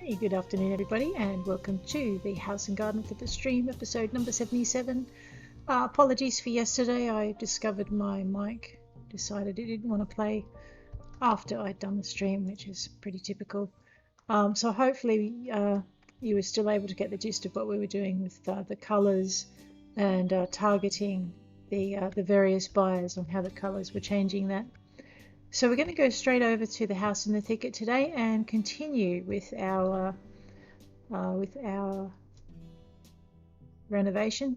Hey, good afternoon, everybody, and welcome to the House and Garden Flipper stream, episode number 77. Apologies for yesterday. I discovered my mic decided it didn't want to play after I'd done the stream, which is pretty typical. So hopefully you were still able to get the gist of what we were doing with the colours and targeting the various buyers on how the colours were changing that. So we're going to go straight over to the House in the Thicket today and continue with our renovation.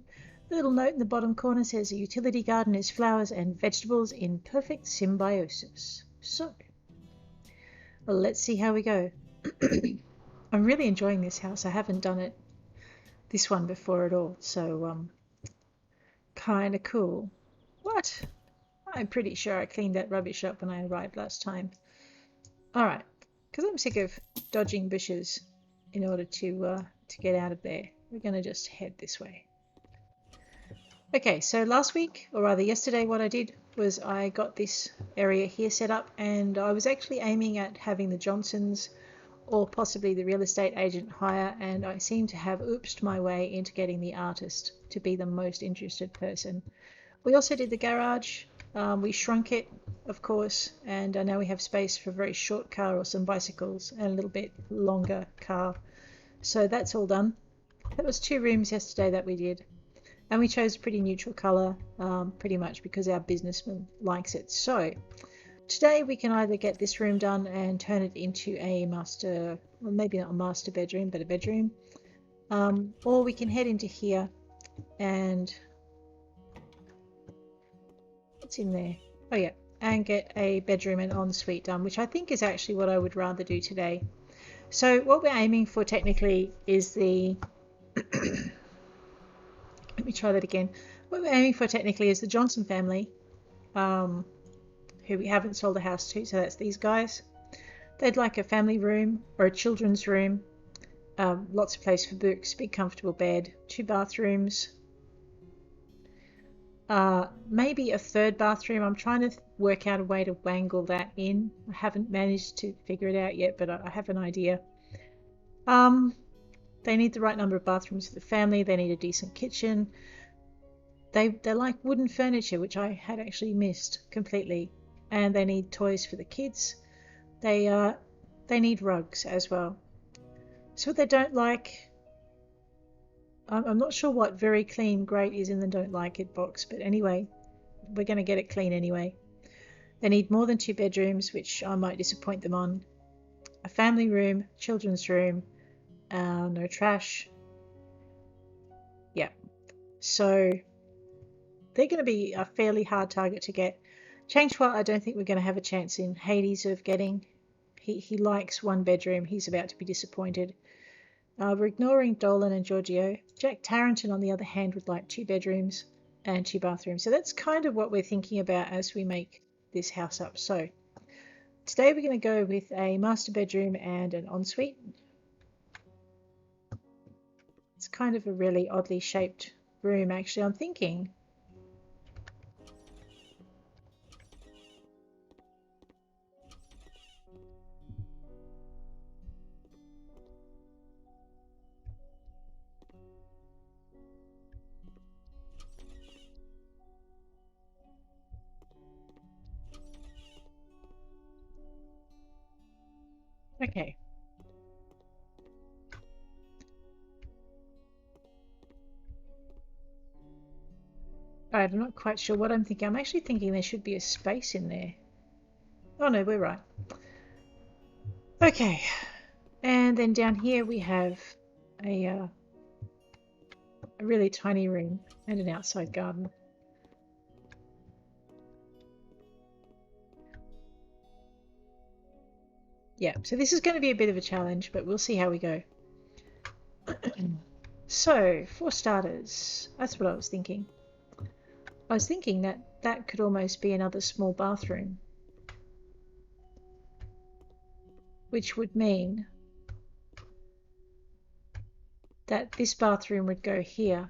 The little note in the bottom corner says a utility garden is flowers and vegetables in perfect symbiosis. So let's see how we go. I'm really enjoying this house. I haven't done this one before at all, so kind of cool. What? I'm pretty sure I cleaned that rubbish up when I arrived last time. Alright, because I'm sick of dodging bushes in order to get out of there. We're going to just head this way. Okay, so last week, or rather yesterday, what I did was I got this area here set up, and I was actually aiming at having the Johnsons or possibly the real estate agent hire, and I seem to have oopsed my way into getting the artist to be the most interested person. We also did the garage. We shrunk it, of course, and now we have space for a very short car or some bicycles and a little bit longer car. So that's all done. That was 2 rooms yesterday that we did. And we chose a pretty neutral colour, pretty much because our businessman likes it. So today we can either get this room done and turn it into a master, well, maybe not a master bedroom, but a bedroom. Or we can head into here and... what's in there? Oh yeah, and get a bedroom and ensuite done, which I think is actually what I would rather do today. So what we're aiming for technically is the let me try that again. What we're aiming for technically is the Johnson family, who we haven't sold a house to, so that's these guys. They'd like a family room or a children's room, lots of place for books, big comfortable bed, 2 bathrooms, maybe a 3rd bathroom. I'm trying to work out a way to wangle that in. I haven't managed to figure it out yet, but I have an idea. They need the right number of bathrooms for the family. They need a decent kitchen. They like wooden furniture, which I had actually missed completely. And they need toys for the kids. They need rugs as well. So what they don't like, I'm not sure what very clean great is in the don't like it box, but anyway, we're going to get it clean anyway. They need more than 2 bedrooms, which I might disappoint them on. A family room, children's room, no trash. Yeah, so they're going to be a fairly hard target to get. Changehua, I don't think we're going to have a chance in Hades of getting. He likes 1 bedroom. He's about to be disappointed. We're ignoring Dolan and Giorgio. Jack Tarrington, on the other hand, would like 2 bedrooms and 2 bathrooms. So that's kind of what we're thinking about as we make this house up. So today we're going to go with a master bedroom and an ensuite. It's kind of a really oddly shaped room, actually. I'm thinking okay. Alright, I'm not quite sure what I'm thinking. I'm actually thinking there should be a space in there. Oh no, we're right. Okay, and then down here we have a really tiny room and an outside garden. Yeah, so this is going to be a bit of a challenge, but we'll see how we go. So, for starters, that's what I was thinking. I was thinking that could almost be another small bathroom, which would mean that this bathroom would go here.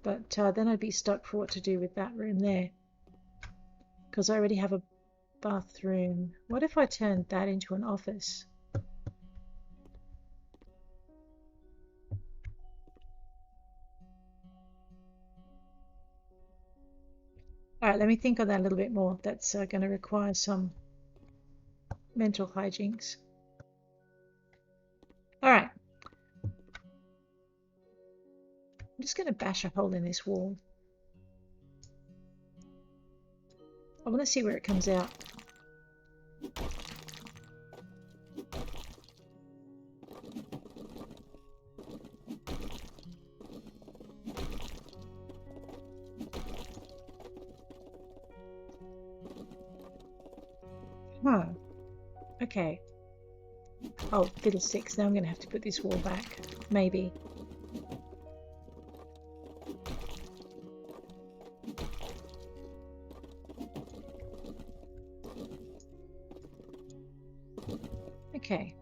But then I'd be stuck for what to do with that room there, because I already have a bathroom. What if I turned that into an office? right, let me think on that a little bit more. That's going to require some mental hijinks. All right. I'm just going to bash a hole in this wall. I want to see where it comes out. Huh. Okay. Oh, fiddlesticks. Now I'm going to have to put this wall back. Maybe. Okay.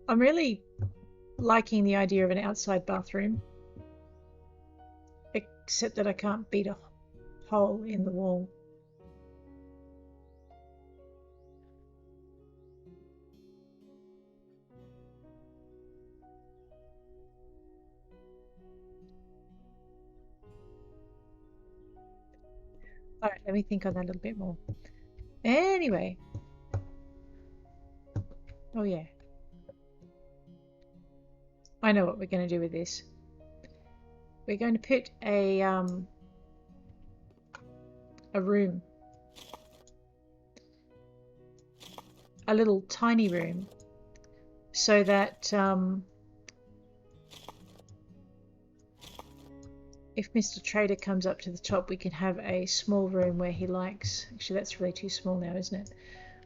I'm really liking the idea of an outside bathroom, except that I can't beat a hole in the wall. All right, let me think on that a little bit more. Anyway. Oh yeah. I know what we're going to do with this. We're going to put a room, a little tiny room, so that if Mr. Trader comes up to the top, we can have a small room where he likes. Actually, that's really too small now, isn't it?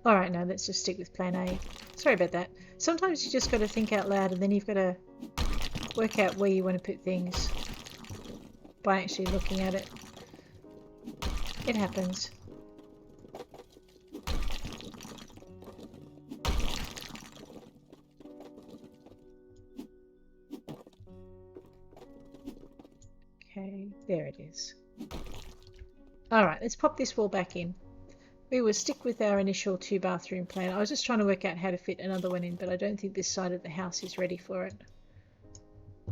All right, now let's just stick with plan A. Sorry about that. Sometimes you just got to think out loud, and then you've got to work out where you want to put things by actually looking at it. It happens. Okay, there it is. All right, let's pop this wall back in. We will stick with our initial 2-bathroom plan. I was just trying to work out how to fit another one in, but I don't think this side of the house is ready for it.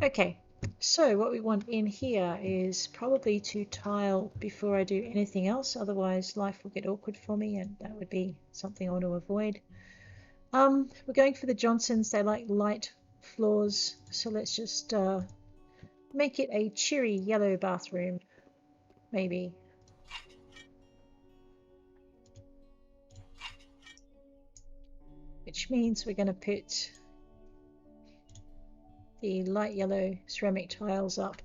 Okay, so what we want in here is probably to tile before I do anything else. Otherwise, life will get awkward for me, and that would be something I want to avoid. We're going for the Johnsons. They like light floors, so let's just make it a cheery yellow bathroom, maybe. Which means we're going to put the light yellow ceramic tiles up.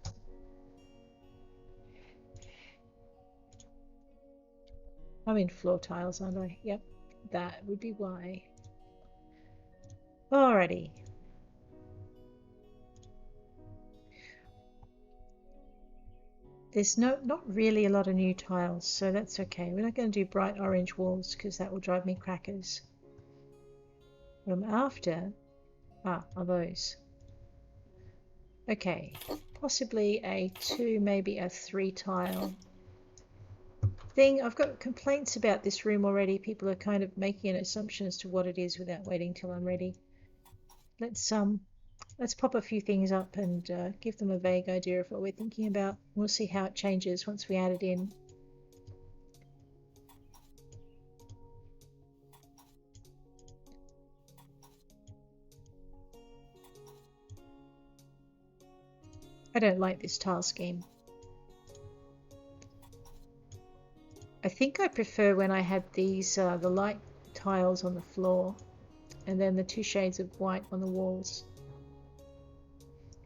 I'm in floor tiles, aren't I? Yep, that would be why. Alrighty. There's not really a lot of new tiles, so that's okay. We're not going to do bright orange walls because that will drive me crackers. What I'm after are those. Okay, possibly a 2, maybe a 3 tile thing. I've got complaints about this room already. People are kind of making an assumption as to what it is without waiting till I'm ready. Let's pop a few things up and give them a vague idea of what we're thinking about. We'll see how it changes once we add it in. I don't like this tile scheme. I think I prefer when I had these, the light tiles on the floor and then the 2 shades of white on the walls.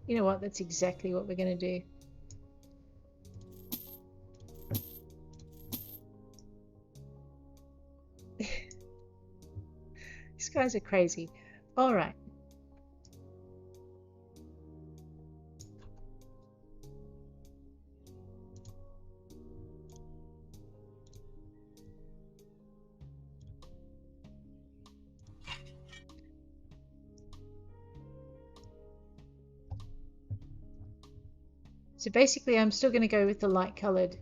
You know what? That's exactly what we're going to do. These guys are crazy. All right. So basically I'm still going to go with the light coloured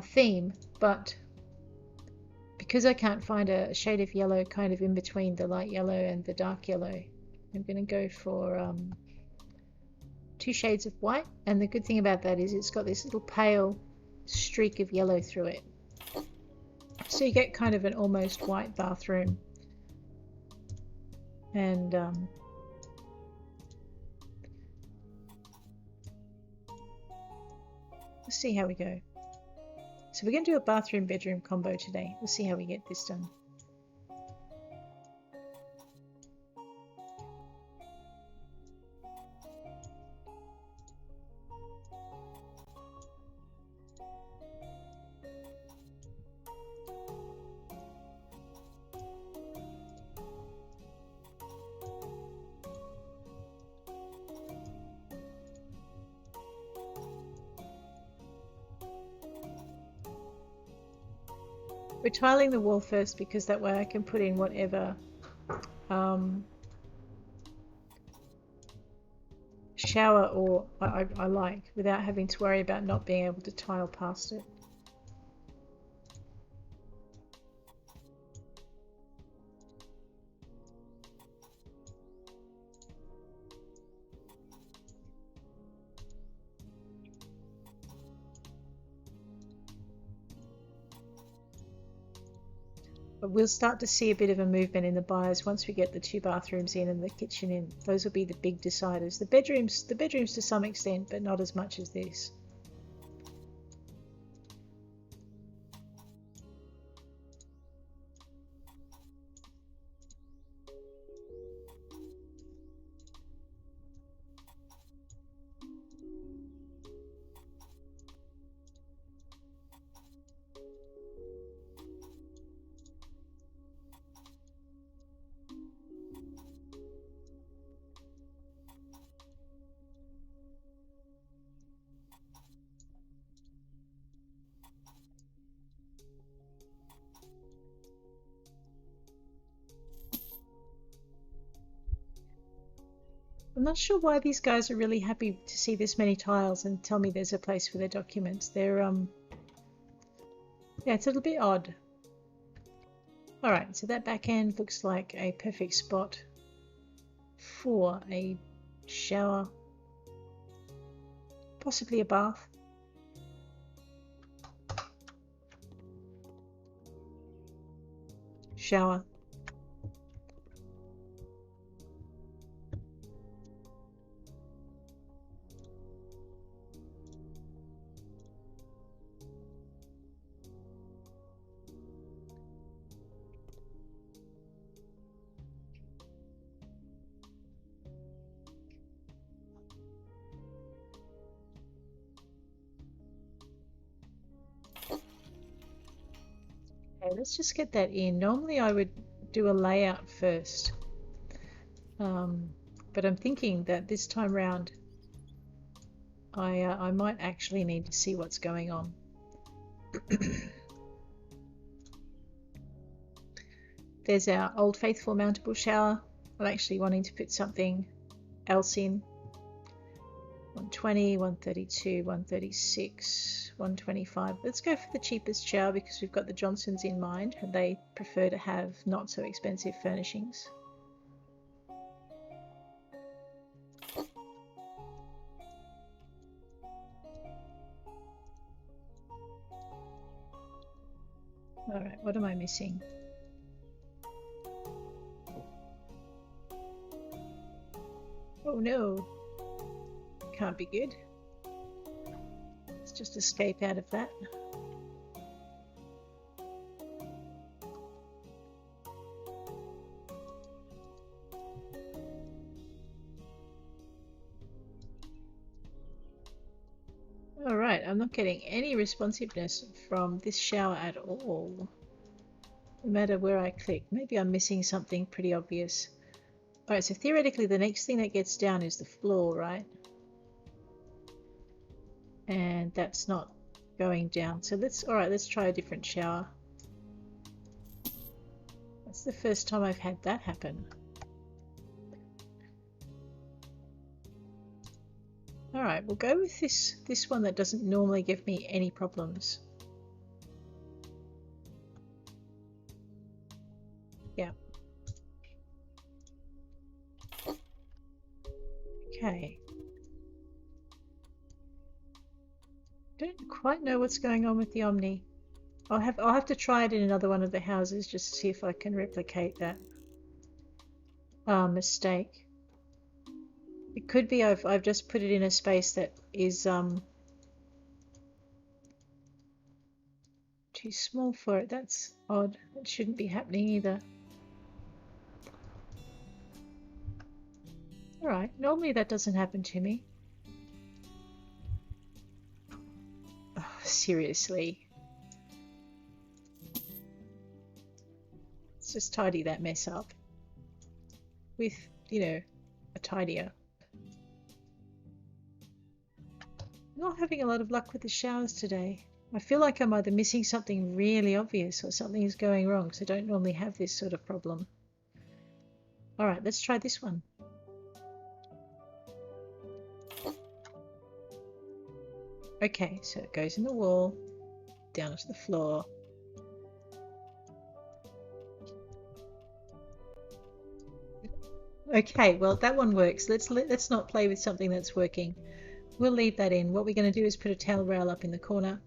theme, but because I can't find a shade of yellow kind of in between the light yellow and the dark yellow, I'm going to go for 2 shades of white, and the good thing about that is it's got this little pale streak of yellow through it. So you get kind of an almost white bathroom. And let's see how we go. So we're going to do a bathroom bedroom combo today. We'll see how we get this done. We're tiling the wall first because that way I can put in whatever shower or I like without having to worry about not being able to tile past it. But we'll start to see a bit of a movement in the buyers once we get the 2 bathrooms in and the kitchen in. Those will be the big deciders. The bedrooms to some extent, but not as much as this. I'm not sure why these guys are really happy to see this many tiles and tell me there's a place for their documents. They're yeah, it's a little bit odd. Alright, so that back end looks like a perfect spot for a shower, possibly a bath. Shower. Okay, let's just get that in. Normally I would do a layout first, but I'm thinking that this time round I might actually need to see what's going on. There's our Old Faithful mountable shower. I'm actually wanting to put something else in. 120, 132, 136, 125. Let's go for the cheapest shower because we've got the Johnsons in mind and they prefer to have not so expensive furnishings. Alright, what am I missing? Oh no, can't be good. Let's just escape out of that. Alright, I'm not getting any responsiveness from this shower at all. No matter where I click. Maybe I'm missing something pretty obvious. Alright, so theoretically the next thing that gets down is the floor, right? And that's not going down. So let's try a different shower. That's the first time I've had that happen. Alright, we'll go with this one that doesn't normally give me any problems. Yeah. Okay. Don't quite know what's going on with the Omni. I'll have to try it in another one of the houses just to see if I can replicate that mistake. It could be I've just put it in a space that is too small for it. That's odd. That shouldn't be happening either. Alright, normally that doesn't happen to me. Oh, seriously. Let's just tidy that mess up with, you know, a tidier. Not having a lot of luck with the showers today. I feel like I'm either missing something really obvious or something is going wrong, because I don't normally have this sort of problem. Alright, let's try this one. Okay, so it goes in the wall, down onto the floor. Okay, well that one works. Let's not play with something that's working. We'll leave that in. What we're going to do is put a towel rail up in the corner.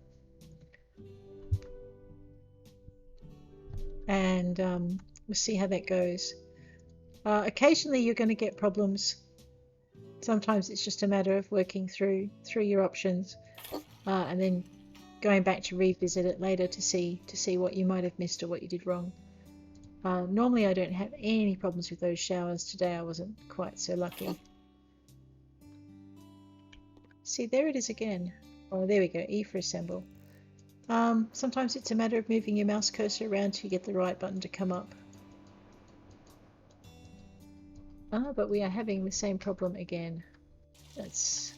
And we'll see how that goes. Occasionally you're going to get problems. Sometimes it's just a matter of working through your options and then going back to revisit it later to see what you might have missed or what you did wrong. Normally I don't have any problems with those showers. Today I wasn't quite so lucky. See, there it is again. Oh, there we go, E for assemble. Sometimes it's a matter of moving your mouse cursor around to get the right button to come up. But we are having the same problem again. That's...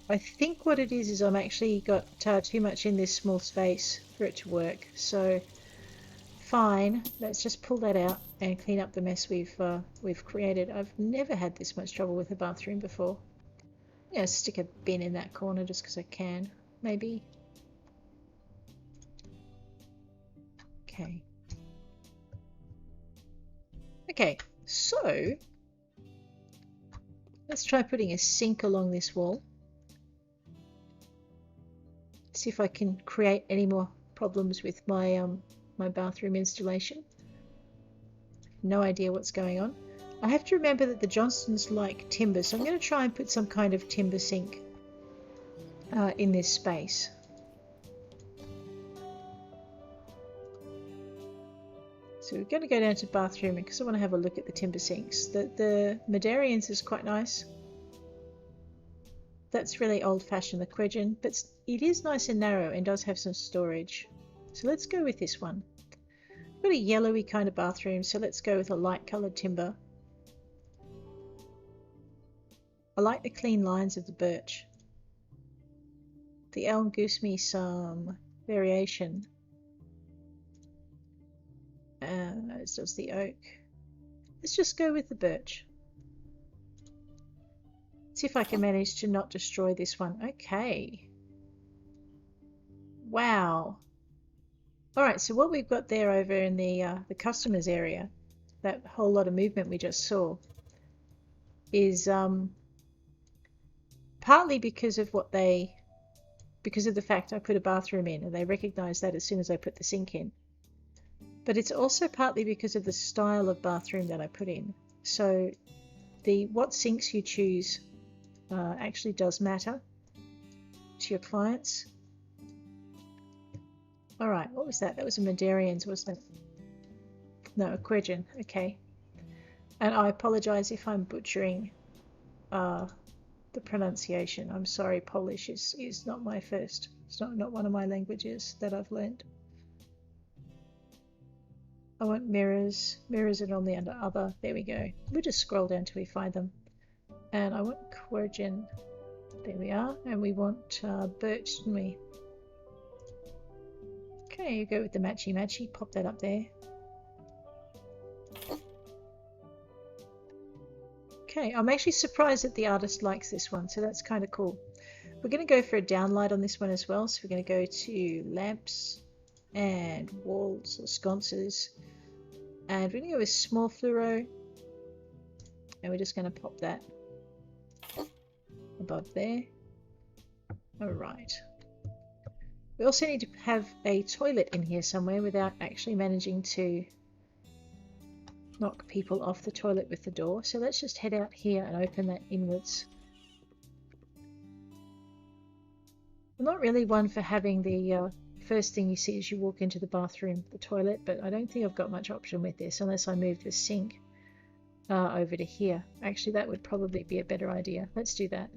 I think what it is I'm actually got too much in this small space for it to work. So fine, let's just pull that out and clean up the mess we've created. I've never had this much trouble with a bathroom before. Yeah, stick a bin in that corner just because I can, maybe. Okay. Okay, so let's try putting a sink along this wall. See if I can create any more problems with my my bathroom installation. No idea what's going on. I have to remember that the Johnstons like timber, so I'm going to try and put some kind of timber sink in this space. So we're going to go down to bathroom because I want to have a look at the timber sinks. The Madarians is quite nice. That's really old-fashioned, the Quedgen, but it is nice and narrow and does have some storage. So let's go with this one. I've got a yellowy kind of bathroom, so let's go with a light-coloured timber. I like the clean lines of the birch. The elm gives me some variation, as does the oak. Let's just go with the birch. See if I can manage to not destroy this one. Okay. Wow. Alright, so what we've got there over in the customers area, that whole lot of movement we just saw, is partly because of the fact I put a bathroom in, and they recognise that as soon as I put the sink in. But it's also partly because of the style of bathroom that I put in. So what sinks you choose actually does matter to your clients. Alright, what was that? That was a Madarians, wasn't it? No, a Quedgen, okay. And I apologise if I'm butchering the pronunciation. I'm sorry, Polish is not my first. It's not one of my languages that I've learned. I want mirrors. Mirrors are normally under other. There we go. We'll just scroll down till we find them. And I want Quedgen. There we are. And we want birch, didn't we? Okay, you go with the matchy. Pop that up there. Okay, I'm actually surprised that the artist likes this one, so that's kind of cool. We're going to go for a downlight on this one as well, so we're going to go to lamps and walls or sconces, and we're going to go with small fluoro, and we're just going to pop that above there. Alright. We also need to have a toilet in here somewhere without actually managing to knock people off the toilet with the door. So let's just head out here and open that inwards. I'm not really one for having the first thing you see as you walk into the bathroom, the toilet, but I don't think I've got much option with this unless I move the sink over to here. Actually, that would probably be a better idea. Let's do that.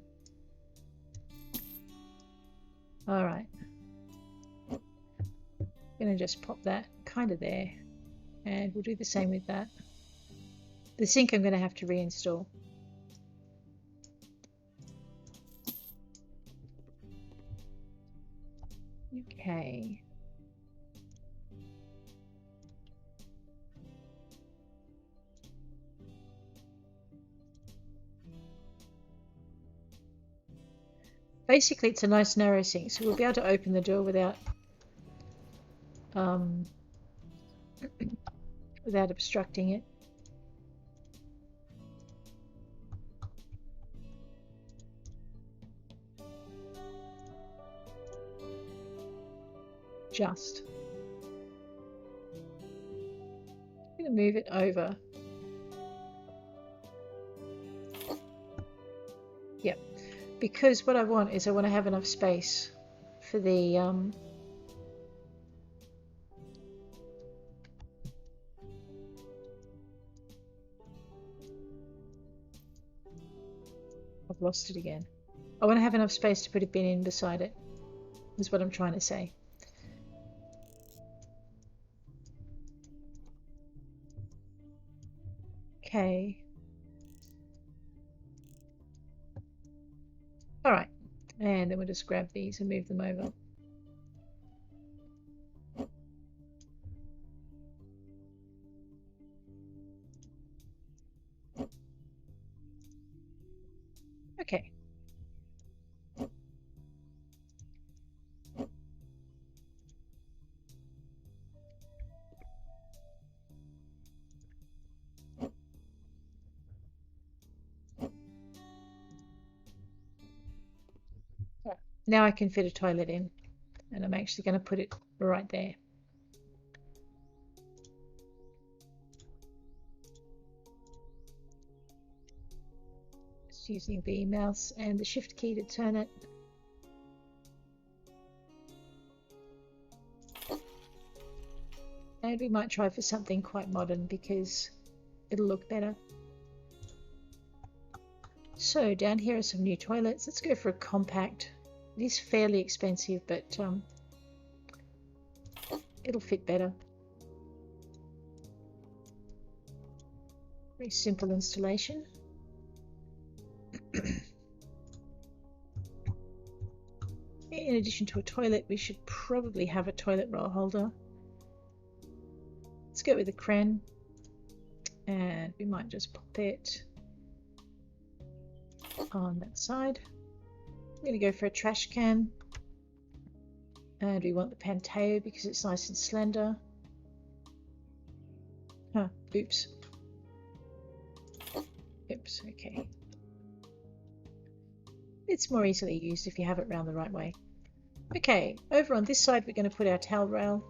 Alright. I'm going to just pop that kind of there, and we'll do the same with that. The sink I'm going to have to reinstall. Okay. Basically, it's a nice narrow sink, so we'll be able to open the door without without obstructing it. Just. I'm going to move it over. Yep. Because what I want is I want to have enough space for the I've lost it again. I want to have enough space to put a bin in beside it, is what I'm trying to say. Okay. Alright. And then we'll just grab these and move them over. Okay. Now I can fit a toilet in, and I'm actually going to put it right there. Just using the mouse and the shift key to turn it. And we might try for something quite modern because it'll look better. So down here are some new toilets. Let's go for a compact. It is fairly expensive, but it'll fit better. Very simple installation. In addition to a toilet, we should probably have a toilet roll holder. Let's go with the Cren, and we might just pop it on that side. I'm going to go for a trash can, and we want the Panteo because it's nice and slender. Huh, oops. Oops, okay. It's more easily used if you have it round the right way. Okay, over on this side we're going to put our towel rail.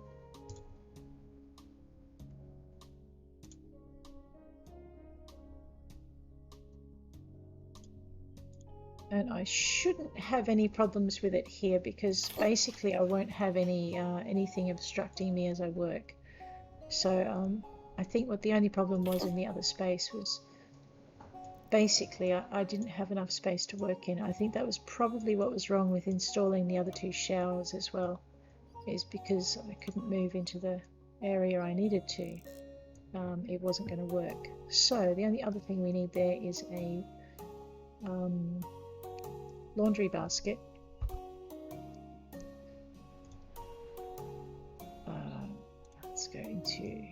And I shouldn't have any problems with it here because basically I won't have any anything obstructing me as I work. So I think what the only problem was in the other space was basically I didn't have enough space to work in. I think that was probably what was wrong with installing the other two showers as well, is because I couldn't move into the area I needed to. It wasn't going to work. So the only other thing we need there is a laundry basket. Let's go into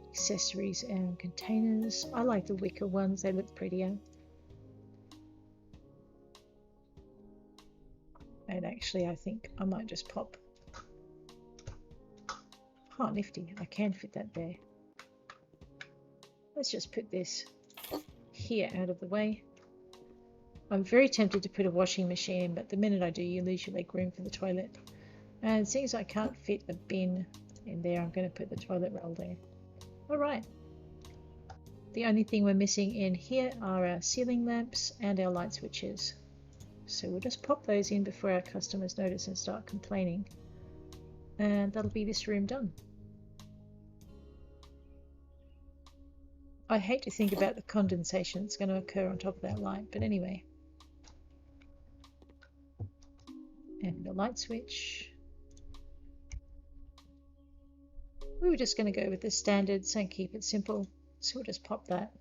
accessories and containers. I like the wicker ones, they look prettier. And actually I think I might just pop. Oh, nifty, I can fit that there. Let's just put this here out of the way. I'm very tempted to put a washing machine in, but the minute I do, you lose your leg room for the toilet. And it seems I can't fit a bin in there. I'm going to put the toilet roll there. All right. The only thing we're missing in here are our ceiling lamps and our light switches. So we'll just pop those in before our customers notice and start complaining. And that'll be this room done. I hate to think about the condensation that's going to occur on top of that light, but anyway. And the light switch. We were just going to go with the standards and keep it simple, so we'll just pop that.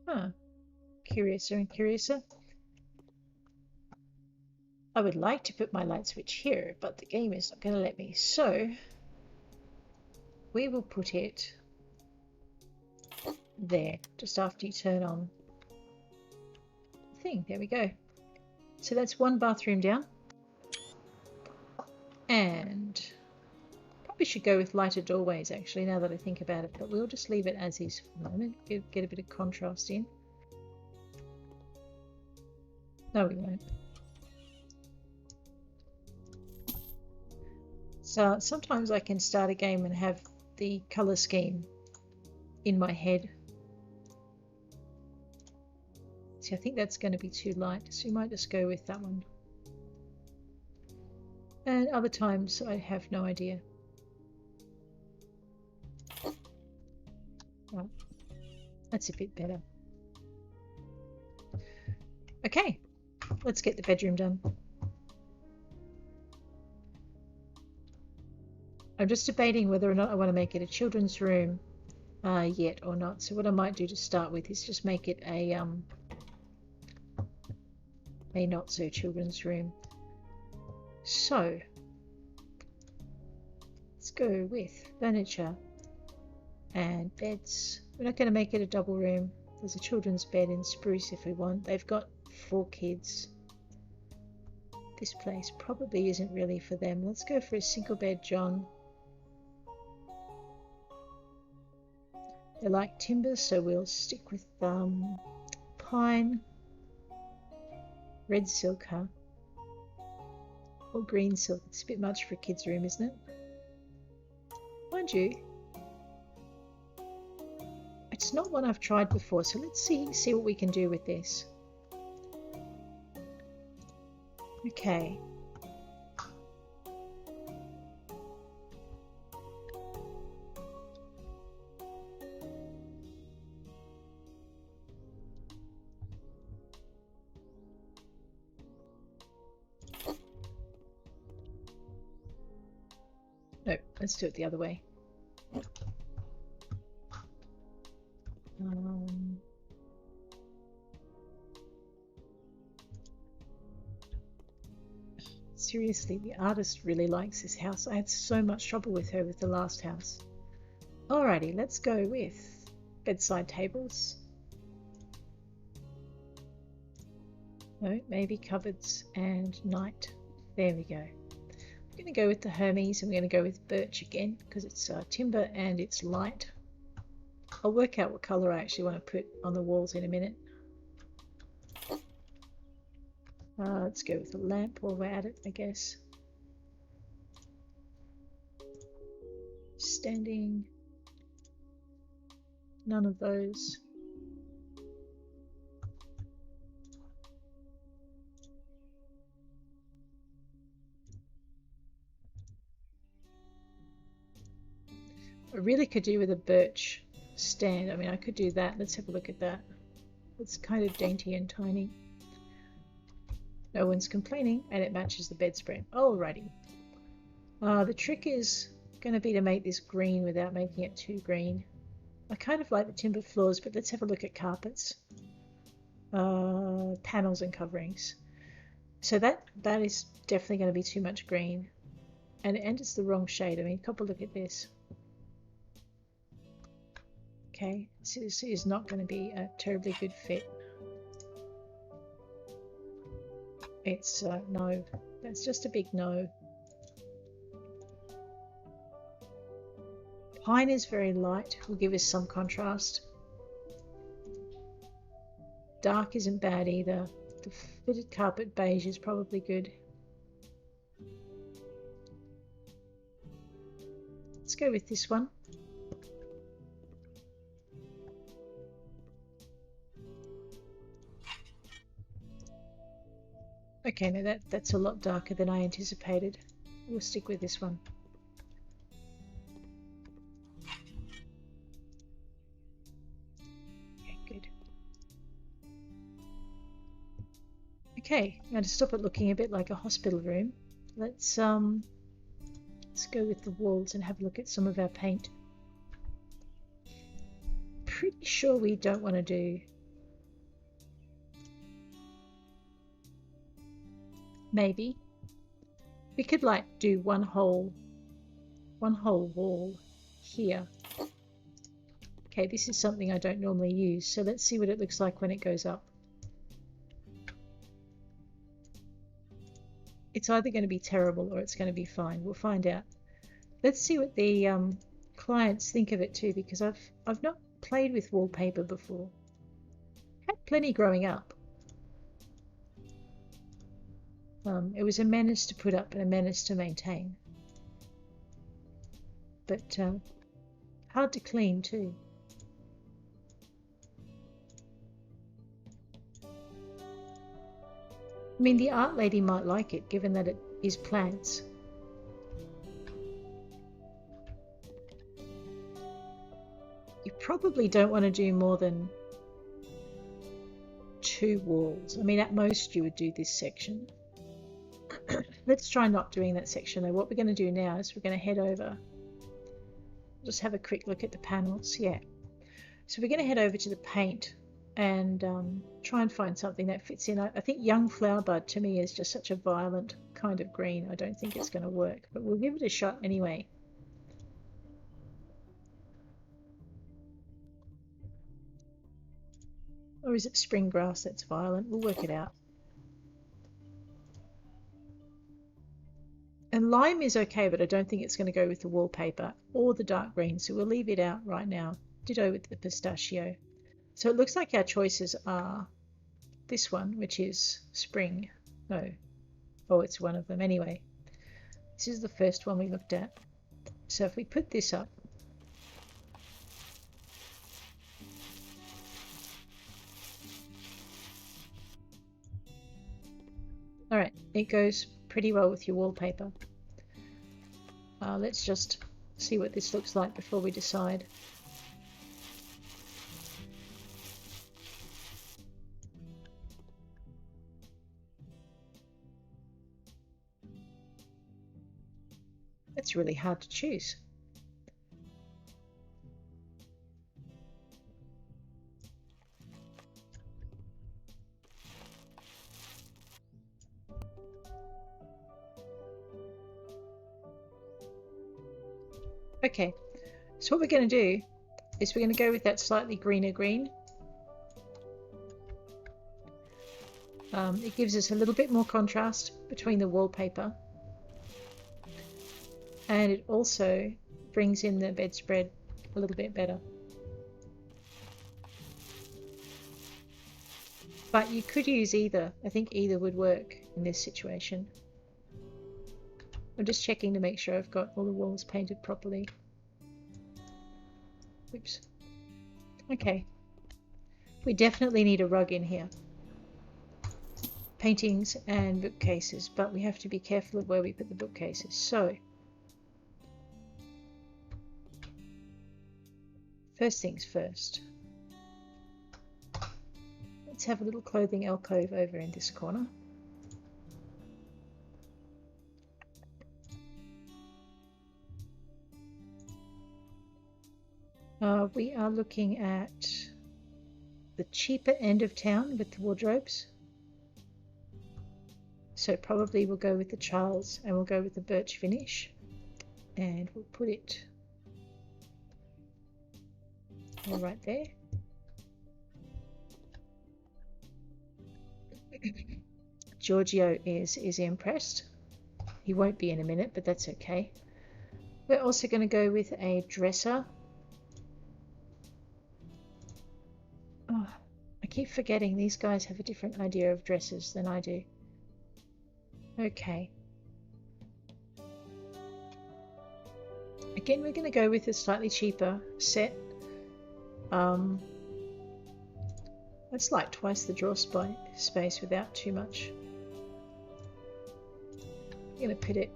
Huh. Curiouser and curiouser. I would like to put my light switch here, but the game is not going to let me, so we will put it there, just after you turn on the thing. There we go. So that's one bathroom down. And probably should go with lighter doorways, actually, now that I think about it, but we'll just leave it as is for the moment. Get a bit of contrast in. No, we won't. So sometimes I can start a game and have the color scheme in my head. See, I think that's going to be too light, so we might just go with that one. And other times I have no idea. Right. That's a bit better. Okay, let's get the bedroom done. I'm just debating whether or not I want to make it a children's room yet or not. So what I might do to start with is just make it a not so children's room. So let's go with furniture and beds. We're not going to make it a double room. There's a children's bed in spruce if we want. They've got 4 kids. This place probably isn't really for them. Let's go for a single bed, John. They like timber, so we'll stick with pine, red silk, huh? Or green silk. It's a bit much for a kid's room, isn't it? Mind you, it's not one I've tried before, so let's see what we can do with this. Okay. No, let's do it the other way. Seriously, the artist really likes this house. I had so much trouble with her with the last house. Alrighty, let's go with bedside tables. No, maybe cupboards and night. There we go. I'm going to go with the Hermes, and we're going to go with birch again because it's timber and it's light. I'll work out what colour I actually want to put on the walls in a minute. Let's go with a lamp while we're at it, I guess. Standing. None of those. I really could do with a birch stand. I mean, I could do that. Let's have a look at that. It's kind of dainty and tiny. No one's complaining, and it matches the bedspread. Alrighty. The trick is going to be to make this green without making it too green. I kind of like the timber floors, but let's have a look at carpets. Panels and coverings. So that is definitely going to be too much green. And it's the wrong shade. I mean, have a look at this. Okay, so this is not going to be a terribly good fit. It's no, that's just a big no. Pine is very light, will give us some contrast. dark isn't bad either. The fitted carpet beige is probably good. Let's go with this one. Okay, now that's a lot darker than I anticipated. We'll stick with this one. Okay, good. Okay, now to stop it looking a bit like a hospital room, let's go with the walls and have a look at some of our paint. Pretty sure we don't want to do maybe we could like do one whole wall here. Okay, this is something I don't normally use, so let's see what it looks like when it goes up. It's either going to be terrible or it's going to be fine. We'll find out. Let's see what the clients think of it too, because I've not played with wallpaper before. Had plenty growing up. It was a menace to put up and a menace to maintain. But hard to clean too. I mean, the art lady might like it, given that it is plants. You probably don't want to do more than 2 walls. I mean, at most you would do this section. Let's try not doing that section though. What we're going to do now is we're going to head over. Just have a quick look at the panels. Yeah. So we're going to head over to the paint and try and find something that fits in. I think Young Flower Bud to me is just such a violent kind of green. I don't think it's going to work, but we'll give it a shot anyway. Or is it spring grass that's violent? We'll work it out. And lime is okay, but I don't think it's going to go with the wallpaper or the dark green, so we'll leave it out right now. Ditto with the pistachio. So it looks like our choices are this one, which is spring. No. Oh, it's one of them anyway. This is the first one we looked at. So if we put this up, all right, it goes pretty well with your wallpaper. Let's just see what this looks like before we decide. It's really hard to choose. Okay, so what we're going to do is we're going to go with that slightly greener green. It gives us a little bit more contrast between the wallpaper, and it also brings in the bedspread a little bit better. But you could use either. I think either would work in this situation. I'm just checking to make sure I've got all the walls painted properly. Oops. Okay. We definitely need a rug in here. Paintings and bookcases, but we have to be careful of where we put the bookcases. So, first things first. Let's have a little clothing alcove over in this corner. We are looking at the cheaper end of town with the wardrobes. So probably we'll go with the Charles and we'll go with the birch finish. And we'll put it all right there. Giorgio is impressed. He won't be in a minute, but that's okay. We're also going to go with a dresser. Oh, I keep forgetting these guys have a different idea of dresses than I do. Okay. Again, we're going to go with a slightly cheaper set. It's like twice the drawer space without too much. I'm going to put it...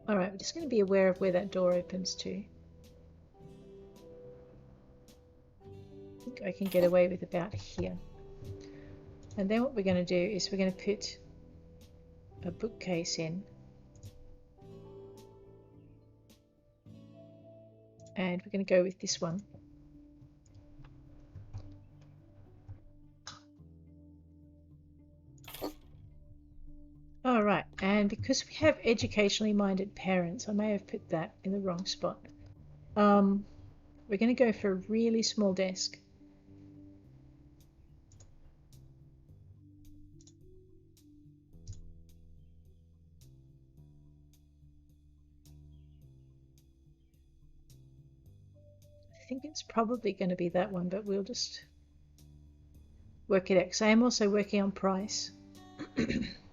Alright, we're just going to be aware of where that door opens to. I think I can get away with about here. And then what we're going to do is we're going to put a bookcase in. And we're going to go with this one. Alright, and because we have educationally minded parents, I may have put that in the wrong spot. We're going to go for a really small desk. I think it's probably going to be that one, but we'll just work it out, because I am also working on price.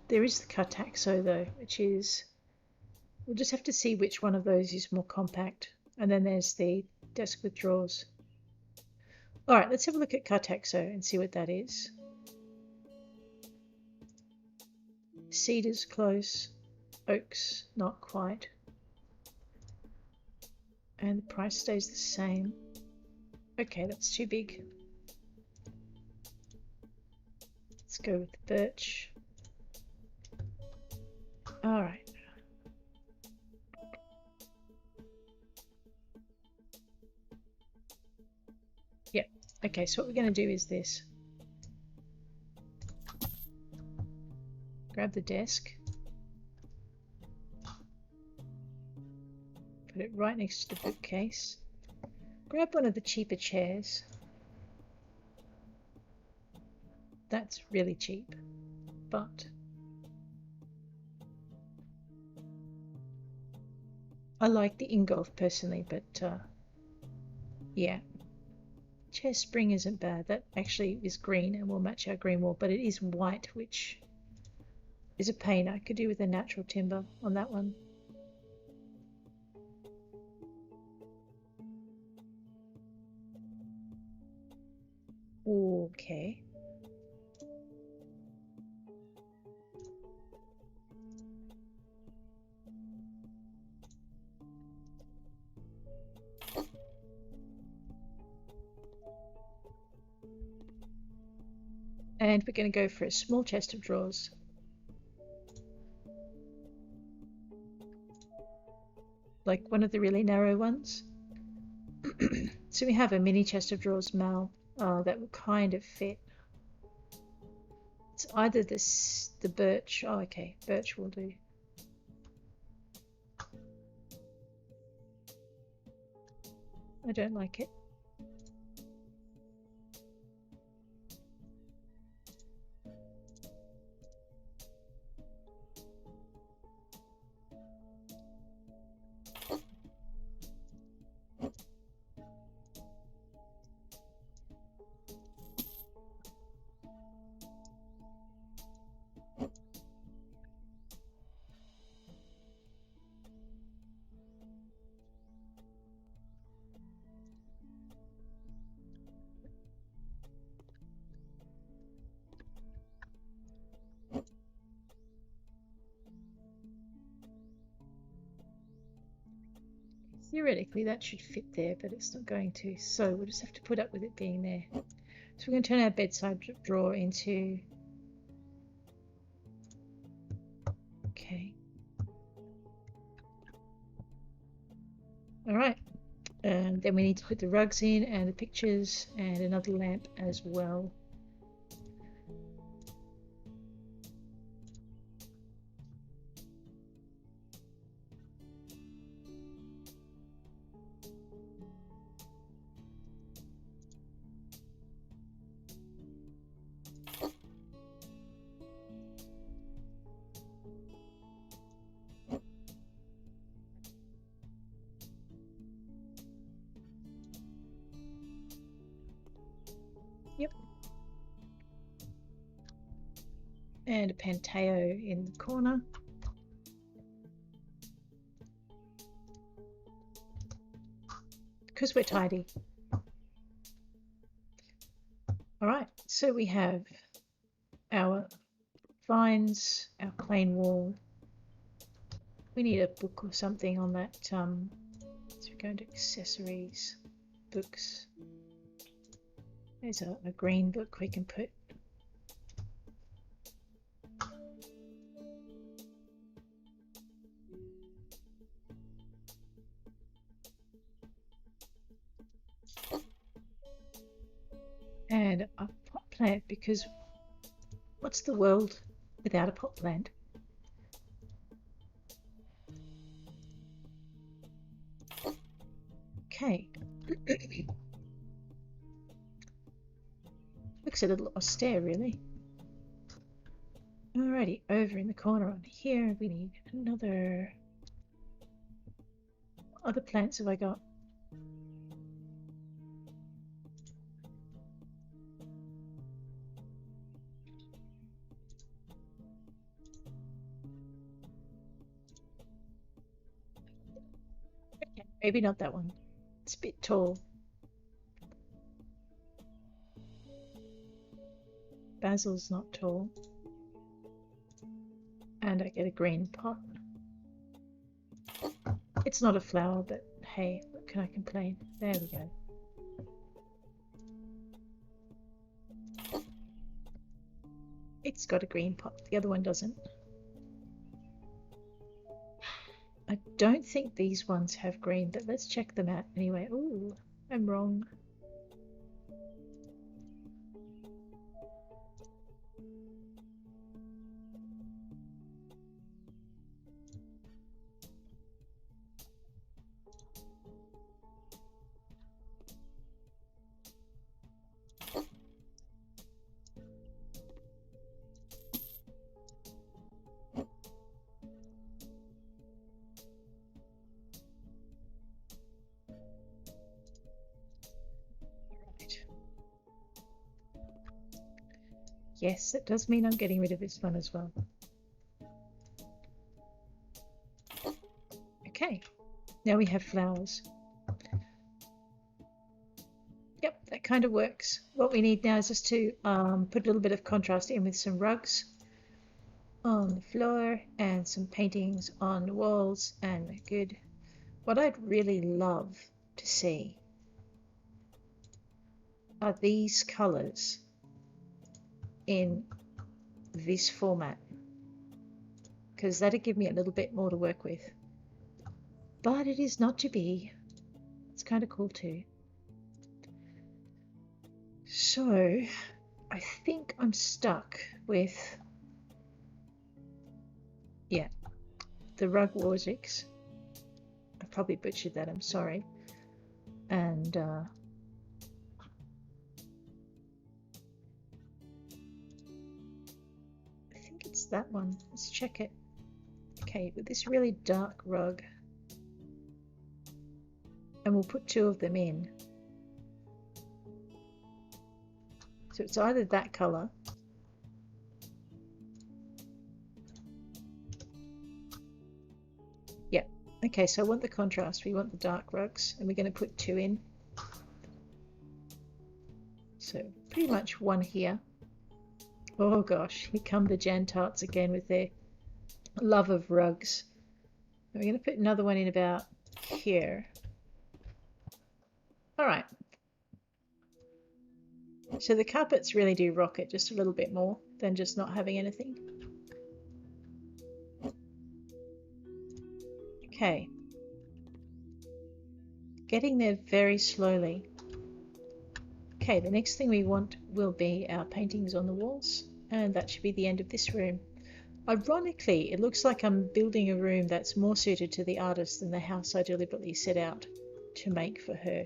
There is the Cartaxo though, which is, we'll just have to see which one of those is more compact. And then there's the desk with drawers. Alright, let's have a look at Cartaxo and see what that is. Cedar's close, oak's not quite. And the price stays the same. Okay, that's too big. Let's go with the birch. Alright. Yep. Okay, so what we're going to do is this. Grab the desk. Put it right next to the bookcase. Grab one of the cheaper chairs. That's really cheap, but I like the Ingolf personally, but yeah. Chair spring isn't bad. That actually is green and will match our green wall, but it is white, which is a pain. I could do with a natural timber on that one. Okay. And we're going to go for a small chest of drawers. Like one of the really narrow ones. So we have a mini chest of drawers, Mal, that will kind of fit. It's either the birch. Oh, okay, birch will do. I don't like it. Theoretically that should fit there, but it's not going to, so we'll just have to put up with it being there. So we're going to turn our bedside drawer into... Okay. Alright, and then we need to put the rugs in and the pictures and another lamp as well. And a Panteo in the corner. Because we're tidy. Alright, so we have our vines, our plain wall. We need a book or something on that. So we go into accessories, books. There's a green book we can put. And a pot plant, because what's the world without a pot plant? Okay. Looks a little austere, really. Alrighty, over in the corner on here, we need another. What other plants have I got? Okay, maybe not that one. It's a bit tall. Basil's not tall. And I get a green pot. It's not a flower, but hey, what can I complain? There we go. It's got a green pot, the other one doesn't. I don't think these ones have green, but let's check them out anyway. Ooh, I'm wrong. Yes, it does mean I'm getting rid of this one as well. Okay, now we have flowers. Yep, that kind of works. What we need now is just to put a little bit of contrast in with some rugs on the floor and some paintings on the walls, and we're good. What I'd really love to see are these colors in this format, because that'd give me a little bit more to work with. But it is not to be. It's kind of cool too. So I think I'm stuck with, yeah, the rug Warziks. I probably butchered that, I'm sorry. And I think it's that one. Let's check it. Okay, with this really dark rug. And we'll put two of them in. So it's either that color . Yeah, okay, so I want the contrast. We want the dark rugs, and we're going to put two in. So pretty much one here. Oh gosh, here come the Jan Tarts again with their love of rugs. And we're going to put another one in about here. All right. So the carpets really do rock it just a little bit more than just not having anything. Okay. Getting there very slowly. Okay, the next thing we want will be our paintings on the walls, and that should be the end of this room. Ironically, it looks like I'm building a room that's more suited to the artist than the house I deliberately set out to make for her.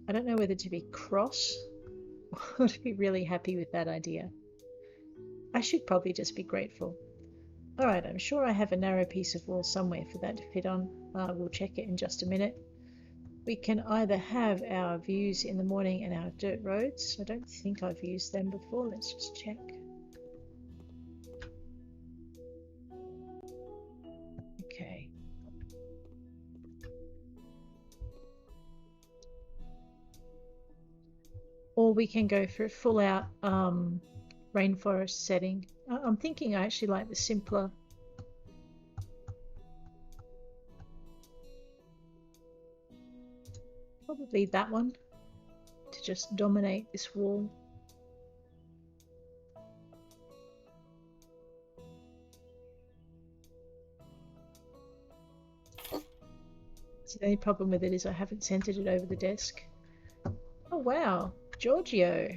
I don't know whether to be cross or to be really happy with that idea. I should probably just be grateful. Alright, I'm sure I have a narrow piece of wall somewhere for that to fit on. We'll check it in just a minute. We can either have our views in the morning and our dirt roads. I don't think I've used them before. Let's just check. or we can go for a full out rainforest setting. I'm thinking I actually like the simpler. Probably that one to just dominate this wall. So the only problem with it is I haven't centered it over the desk. Oh wow, Giorgio.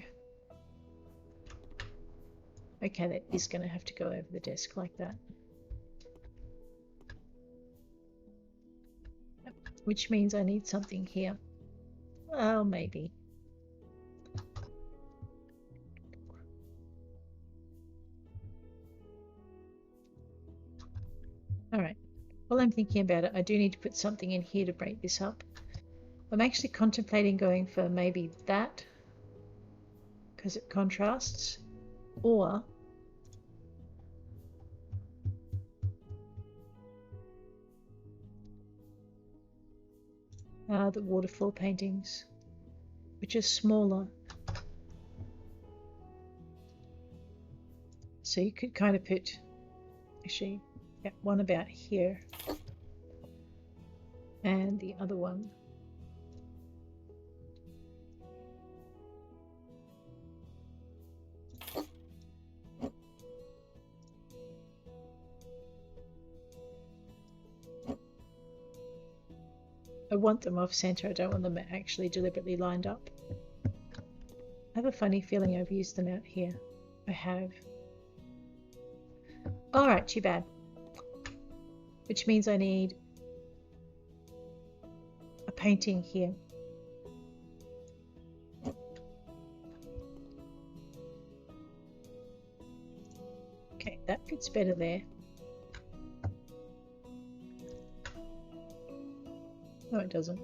Okay, that is going to have to go over the desk like that. Which means I need something here. Well, maybe. All right. While I'm thinking about it, I do need to put something in here to break this up. I'm actually contemplating going for maybe that because it contrasts, or the waterfall paintings, which are smaller. So you could kind of put, actually, yeah, one about here and the other one. I want them off center. I don't want them actually deliberately lined up. I have a funny feeling I've used them out here. I have. Alright, too bad. Which means I need a painting here. Okay, that fits better there. No, it doesn't.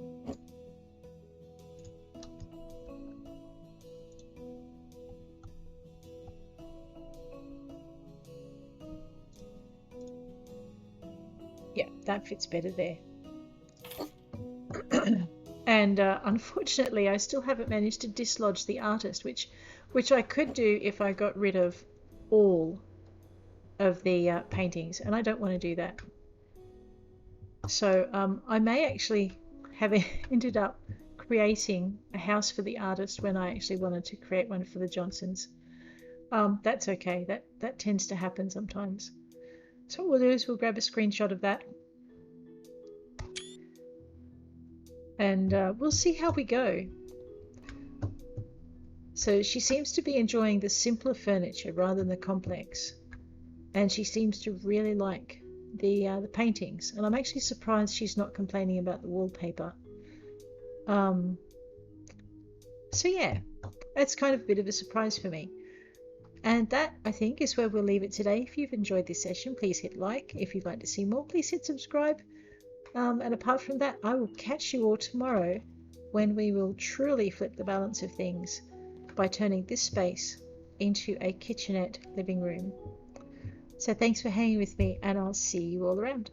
Yeah, that fits better there. And unfortunately, I still haven't managed to dislodge the artist, which I could do if I got rid of all of the paintings, and I don't want to do that. So I may actually have ended up creating a house for the artist when I actually wanted to create one for the Johnsons. That's okay. That tends to happen sometimes. So what we'll do is we'll grab a screenshot of that, and we'll see how we go. So she seems to be enjoying the simpler furniture rather than the complex, and she seems to really like the paintings, and I'm actually surprised she's not complaining about the wallpaper. So yeah, that's kind of a bit of a surprise for me. And that, I think, is where we'll leave it today. If you've enjoyed this session, please hit like. If you'd like to see more, please hit subscribe. And apart from that, I will catch you all tomorrow when we will truly flip the balance of things by turning this space into a kitchenette living room. So thanks for hanging with me, and I'll see you all around.